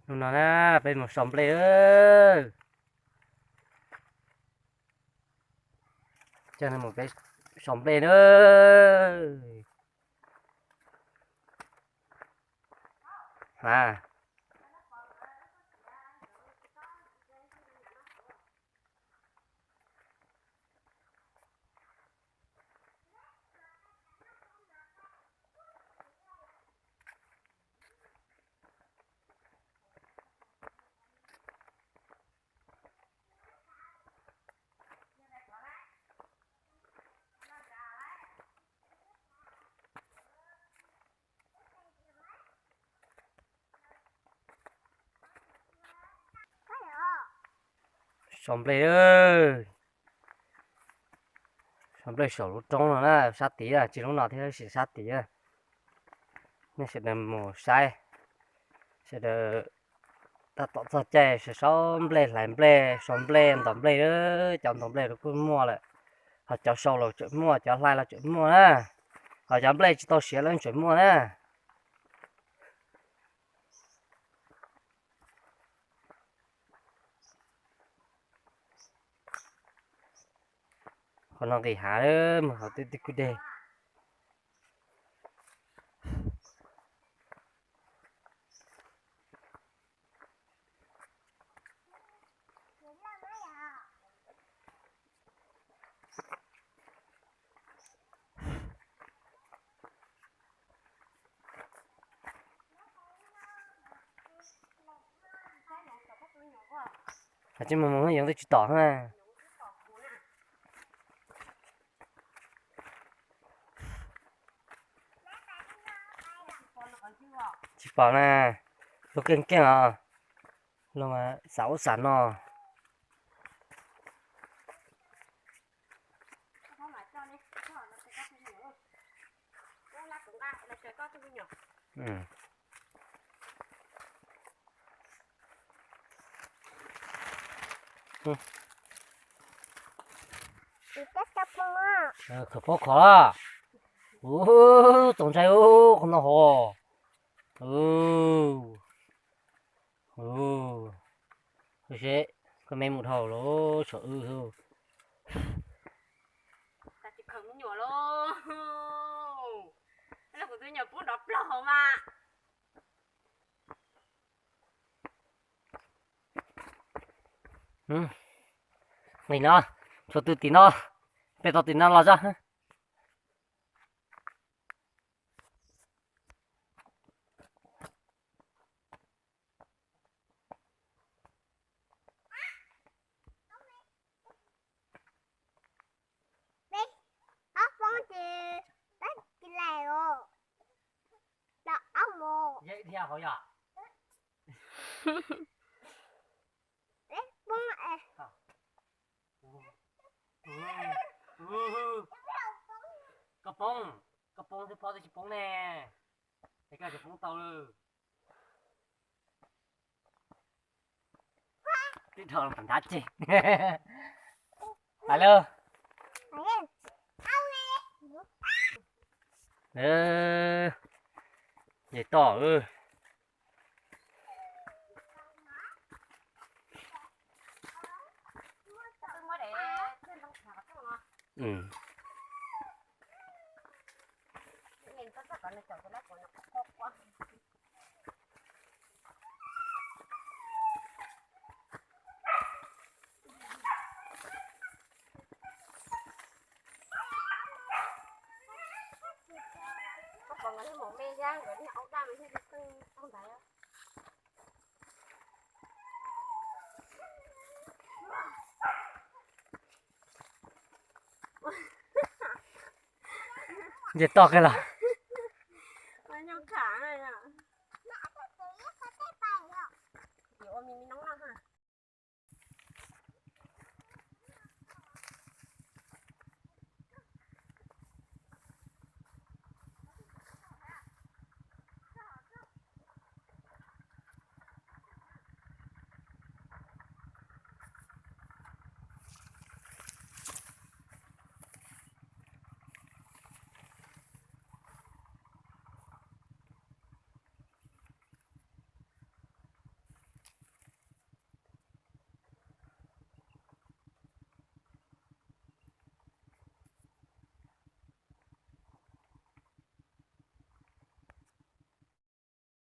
นู่นนะเป็นหมดสองเปลยเจอหมดไปสองเปลยสองเปลยสองเปลยสองลูกจงแล้วนะsát tí à chỉ lúc nào thì sẽ sát tí à nên sẽ làm một sai sẽ được ta tọt ra chơi sẽ xóm ple lại ple xóm ple tóm ple đó chọn tóm ple được cũng mua lại họ cho sâu là chuyện mua cho lại là chuyện mua nè họ chọn ple chỉ tao xé lên chuyện mua nè còn nó cái hả đó mà họ tự quyết định chứ mà muốn giống tôi chỉ tỏ ha chỉ bảo nè tôi kinh kinh à luôn mà sáu sẵn à ừ khởi phố khó tổng trái không nó hồ thế sẽ cái mấy một hồ nó sợ thôi ta chỉ khẩn nhỏ luôn là của tôi nhỏ bút đọc lò mà mình nó cho tôi tí nó bây giờ tí nó là ra vậy theo hỏi à cặp bông thì bao giờ chụp bông nè cái cái chụp bông tàu rồi cái thằng phản đắt chứ alo vậy tỏ ừ còn cái mồm đen ra rồi nó ấu ra mình thấy không thấy á vậy tỏ cái là nó nhau cả này à kiểu mình nóng lắm hả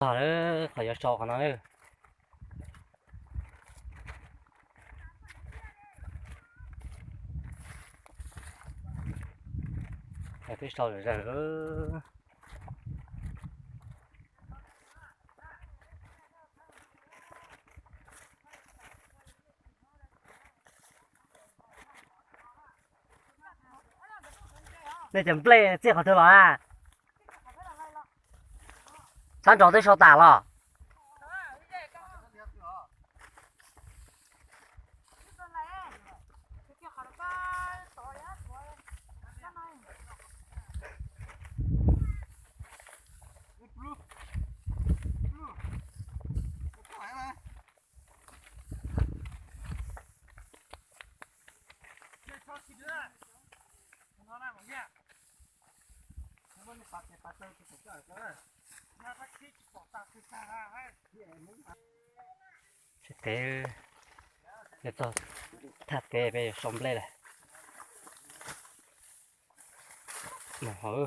khỏi cho sọ nó nữa cái sọ rồi ra nữa đây chấm play chia khỏi thôi mà sáng trò tới sau tả了cái to thật cái về sống lên này mà hử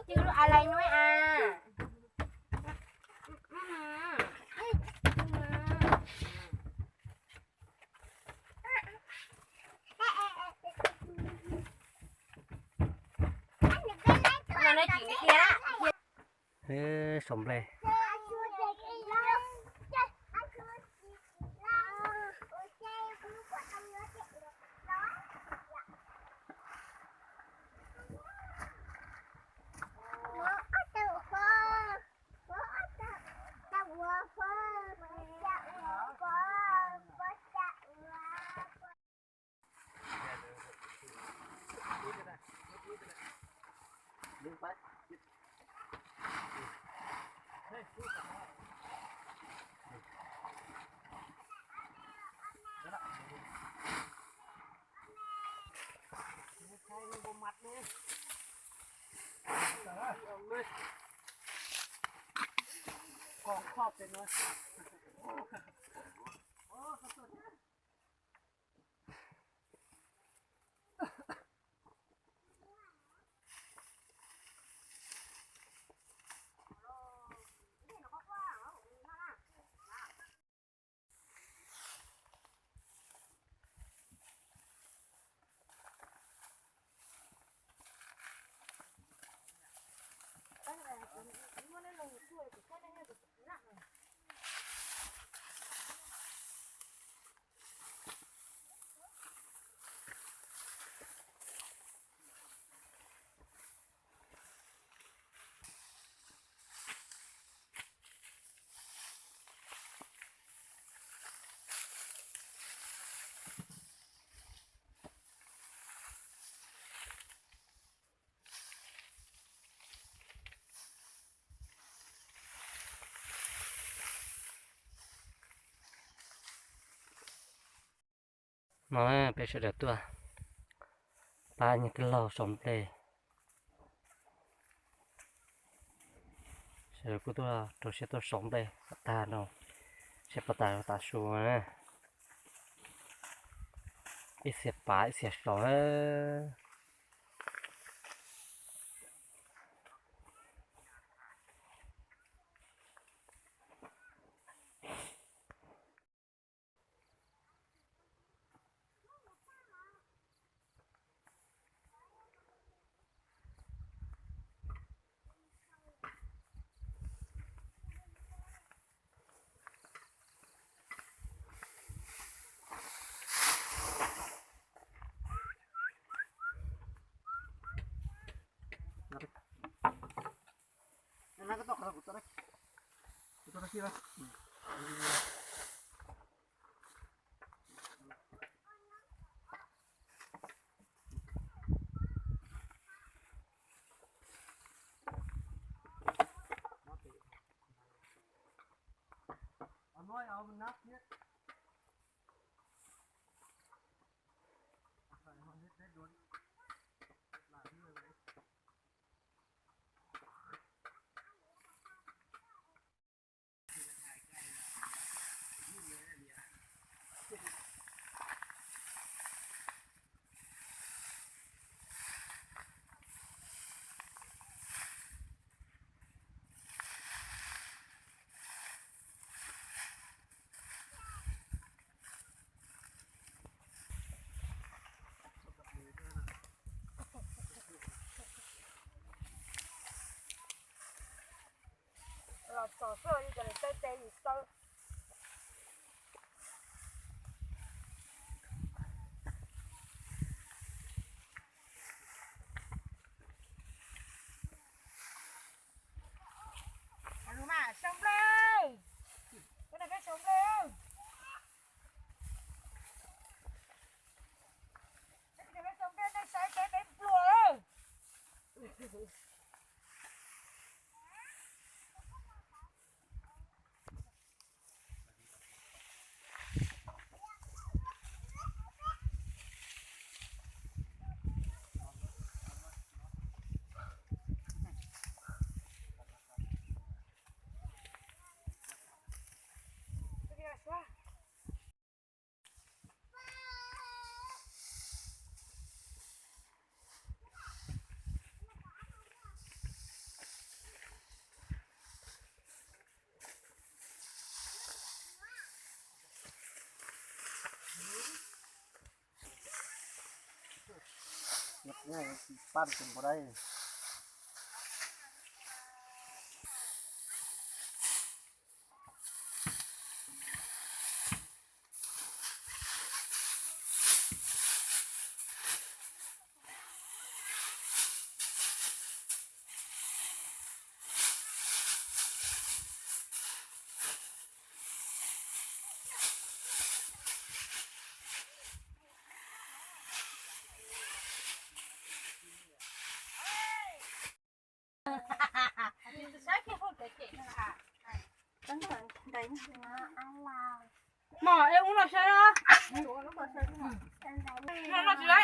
chứอะไรน้อยอ่ะมันได้จริงเดียว sống lên nó bây giờ được tua ba những cái lò sống lên sẽ có tua tôi sẽ tôi sống đây ta đâu sẽ bắt ta ta xuống nè ít sẽ phá ít sẽ sống nói ao bên nắp nhé สอเสื้อนี่จะเลยเต้อยู่ต้องรู้มาชมเลยก็ได้แค่ชมเลยจะไม่ชมเลยได้ใช้ได้เป็นตัวเลย ง่ายปั้นเป็นบ่ได้หมอเอ้อุ้งเราใช่ไหมเราจะได้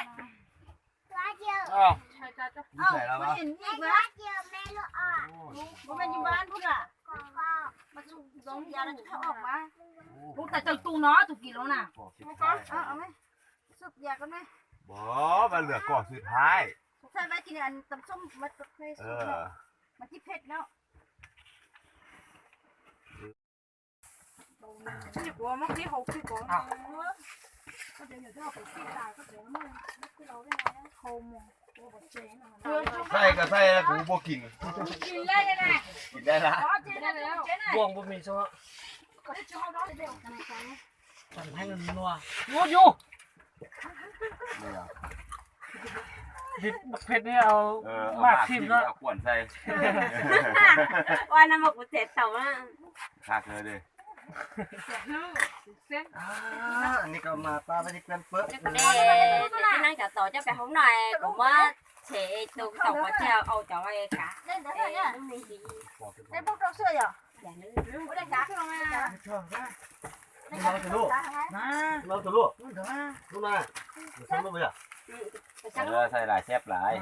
อ้าว ใช่จ้าจ้า ใส่แล้ววะ เห็นอีกไหมมันอยู่บ้านพุ่นอ่ะมาสูบลงยาแล้วจะเข้าออกมาลูกแต่จังตูเนาะถูกกี่แล้วน่ะเอาไหมสูบยากันไหม บ่มันเหลือก่อนสุดท้าย ใช่ไหมกินอันตำส้มมันเคย เอ สูบ อ เนาะมันที่เผ็ดเนาะที่กลัวมั้งที่เขาที่กลัวก็เดี๋ยวเดี๋ยวไปที่ตายก็เดี๋ยวมันที่เราได้ไงนะโคมโอ้โหเจ๊นะ ใส่ก็ใส่แล้วกูบ่กิน กินได้ยังไง กินได้ละ อ๋อเจ๊ได้แล้วเจ๊น่ะ บ่วงบ่มีซะ ก็ได้ช่วยเราเดี๋ยวกันไป ปั่นให้มันนัวงัวอยู่ เนี่ย ดิบักเผ็ดนี่เอา เออเอา มาม าก ก ทิ่ ทิ่ ม ม เนาะ เอาขวนใส่ ว่าน้ำมันกูเจ็บแต่ว่า คักเลยดิ อันนี้ก็มาปลาไปที่กันเปิ้ล cái năng cả tổ cho bé hôm nay cũng á sẽ từ tổng có treo âu cháu ai cả เล่นได้ไหมเนี่ย lúc này thì เล่นพวกเราเสื้อเหรอ giả nữ ไม่ได้กักเราไหมอ่ะ เราจะลูกเราจะลูกลูกมาใส่ลูกไปอ่ะ เออใส่หลายแซ่บหลาย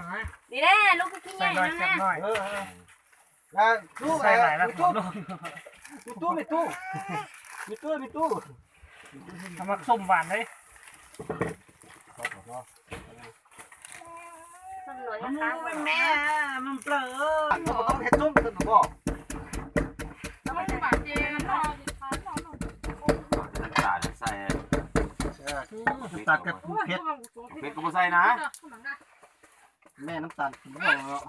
đi đây lúc cái kia này nè ลูกใส่ไหนแล้วตู้มีตู้ทำมาส้มหวานเลย xong rồi nó khá quá แม่มันเปลือต้องเห็ดส้มตึ้งบอก เราไม่ได้บาดเจ็บเนาะ ตาดใส่ ตัดกับเผ็ด เป็ดก็บ่ใส่นะ แม่น้ำตาลบอกเนาะ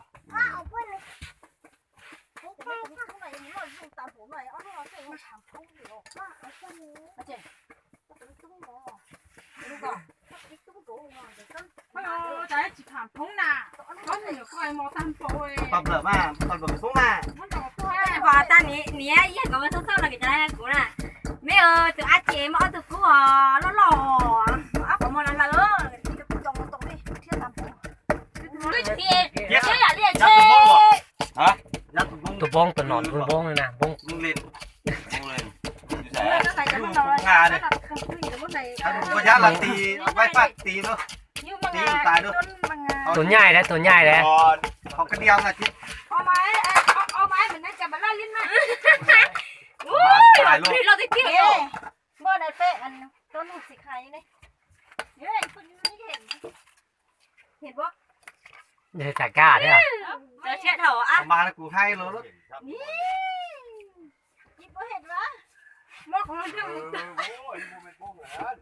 trái chỉ thảm thống nà có thể coi mò tam phôi ปรับเหลือมาปรับเหลือส้มมา มันต่อตัว và ta ní ní ấy có cái số số là cái trái của nè mấy từ ăn chế mà từ cú nó lò áp của mình là lỡ ตรงตรงนี้เที่ยวตามผม cái chế chế là liền ยัด chế ตัวบ้อง ฮะ ยัดตัวบ้อง ตัวบ้องตัวหนอนตัวบ้องเลยนะบ้อง มึงเล่น มึงเลยอยู่ใส่ nó này cho nó đầu này nó đặt không khí nó này ถ้าดูก็ยัดหลังตีไว้ฟาดตีเนาะ nhưng mà ngà bằng ตัวใหญ่แล้วตัวใหญ่แล้ว ก่อน เขากระเดียวนะจิ๊บ ô máy mình đang chạm bắn lên mà ตายลูก đi lo cái kia rồi mơ này phê ăn tôi nụ xịt khai này nhớ này con như thế hiện quá เดี๋ยวจะกล้าเนี่ย giờ chết hổ á มาแล้วกูให้เลย nhịp có hiện quá mơ của nó เออโอ้ยบ่เป็นพวกนั้น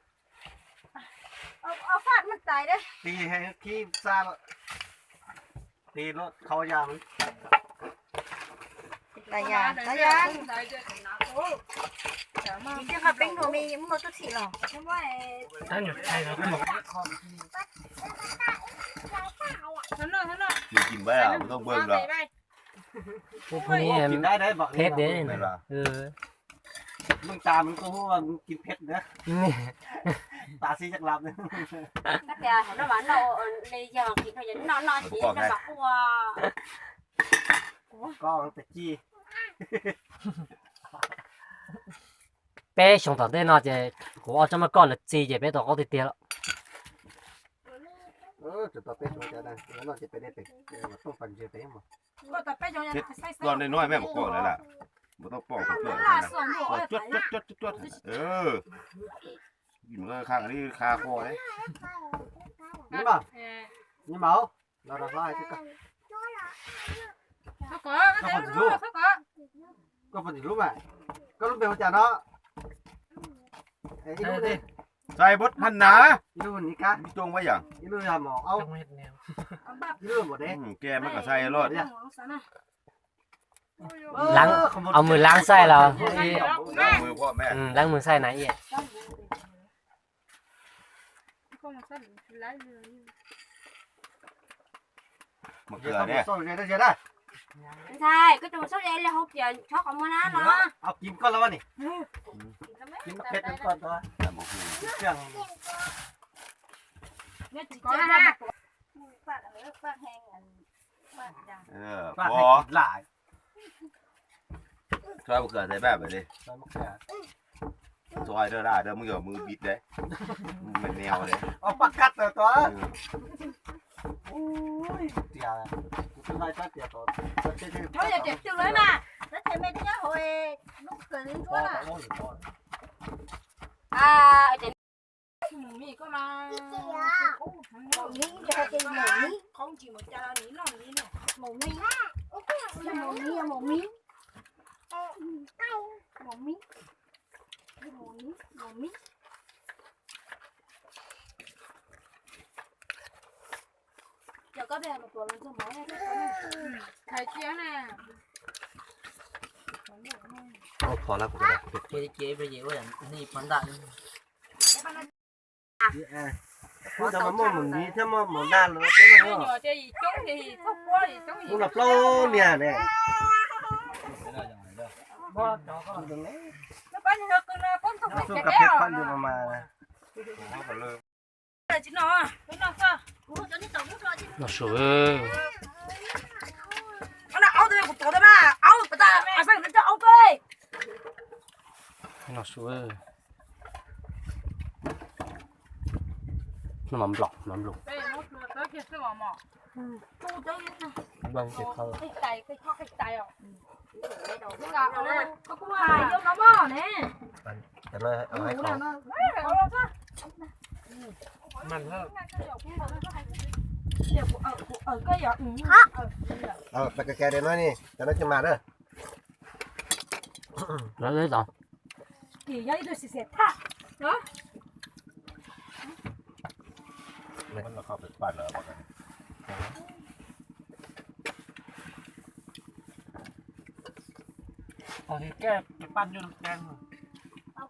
ở phát mất tài đấy ตีให้ขี้ซาตีรถเขายาว เ Tayang. Ini kan peng đồ mì muốn tôi xịt rồi. ท่านอยู่ใช่ครับผม กินไปอ่ะไม่ต้องเบิ่งหรอก พวกนี้ กินได้ได้บอก เพชรเด้นี่ ไม่หรอ เออ มึงตามันก็รู้ว่ามึงกินเพชรนะ นี่ ตาซีจักรับเนี่ย Các kìa, nó bảo nó bây giờ thì phải nó chỉ nó bảo wow. ก็ตะกี้ เป้ชงต่อได้นอจะกูเอาจะมาก่อนละจีจะเป้ต่อก็ติดเตี้ยแล้ว จุดต่อเป็ดมันจะได้แล้วเราจะไปได้เป็ดต้องปั่นเจเป็ดมั้ง Có tập bé cho nhà sai ตอนน้อยๆแม่บอกก่อนแล้วล่ะไม่ต้องปอกเปลือก là นะ sườn hổ จดจดกินก็ข้างนี้คาคอเลย นี่บ่นี่เมาเราเราไล่ที่ก็ Có cái đấy luôn, có. ก็พอดีรู้ไหมก็รู้เป็นหัวใจเนาะไอ้ที่รู้ดิ ใส่บดพันนะ ที่รู้นี่กะ จงไว้อย่าง ที่รู้ยาหมอเอา ต้องเฮ็ดแนว ที่รู้หมดเด้ แกมันก็ใส่รอด ล้างเอามือล้างไส้เรา มือพ่อแม่ ล้างมือไส้ไหนอีก มะเขือเนี่ย ส่งใจได้เจอได้ Sai, cái trùng số đây là hộp giờ cho con mua nó. เอากินก่อนแล้ววะนี่กินเพชรก่อนตัวเครื่อง Có ha. พอ หลาย ชอบมะเขือใส่แบบนี้ ใส่มะเขือ ซอยเด้อได้เด้อมึงอย่ามือบิดเลยมันแนวเลย เอาปากกัดตัวโอ้ยเตี๋ยคุณไล่ตัดเตี๋ยตัว Thôi giờ chụp chừng lấy mà. Nó thấy mấy cái hồi lúc cười lên chúa à. À, chị Mì có mà. nghĩ cho chị nghĩ. Không chỉ một cha ní nó ní nè. Mù mi. Mù mi, mù mi. Mù mi. Mù mi, mù mi. Giờ có bè một tuần cho mới này. Thầy kia nè. พอแล้วกูจะ เจ๊ไปเยอะอย่างนี่พันได้ พูดแต่ว่าหม้อหมุนนี้ถ้าหม้อหมุนด้านเลยก็ไม่ Bây รู้ giờ chơi gì trốn thì không quá thì trốn gì. มึงหลับโลเนี่ยเนี่ย Nó bán được con con không สู้ phải กับ cái เพชร đéo. พันอยู่ประมาณ Là chị nó à? Cái nó sao? น่าสวย Nó áo tôi của tôi đó mà. Áo của ta à sao nó cho áo tôi. น่าสวยน้ำมันบล็อกน้ำบล็อก Đây nó tới kia sao mà. Tôi tới บางเจ็บเขา cái khó cái tay à. Nó là có cũng hài vô nó bò nè. แต่เลยเอาให้เขา มันเพิ่ม Ở cái giờ. เอาไปแกเดี๋ยวน้อยนี่จะได้จะมาเด้อ แล้วเลยต่อ Thì giấy tôi sẽ thả. Đó. มันเข้าไปปั่นเหรอ เอาที่แก้ไปปั้นอยู่แกง จับ